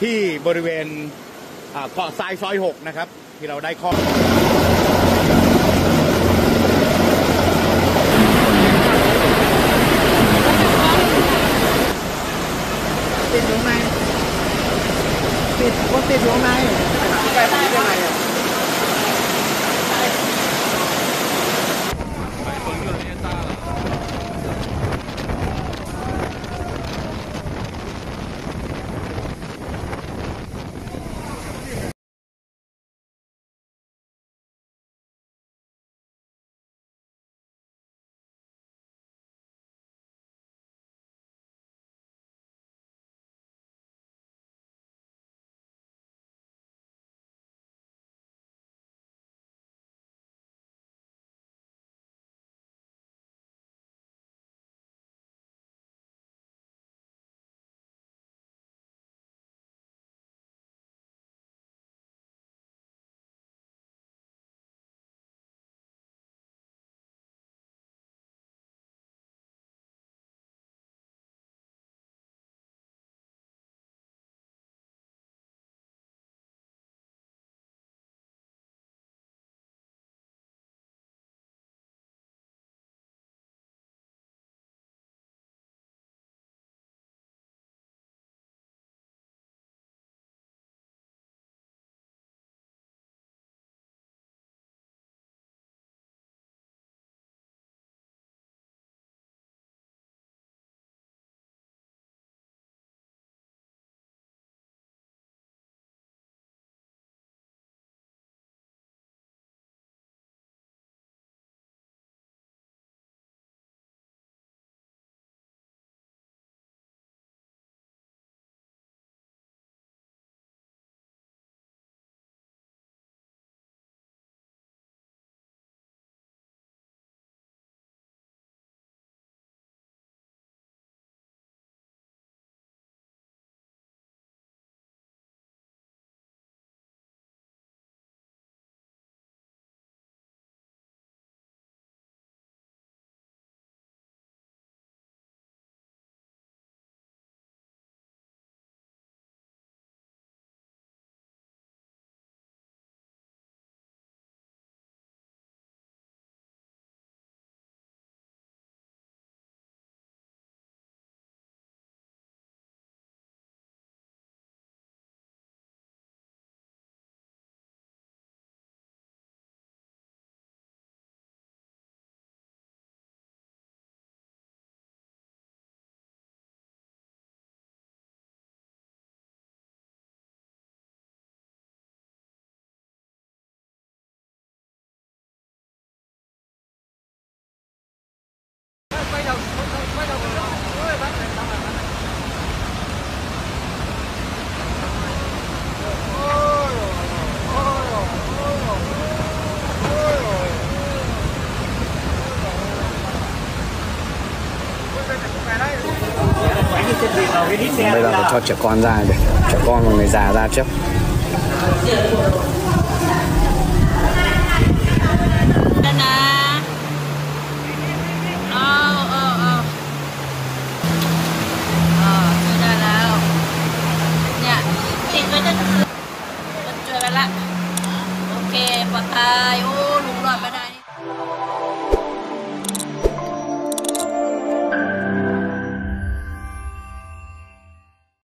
ที่บริเวณเกาะทรายซอย6นะครับที่เราได้ข้อติดอยู่ไหนติดคนติดอยู่ไหนไปทางยังไงอ่ะBây giờ phải cho trẻ con ra để trẻ con và người già ra trước.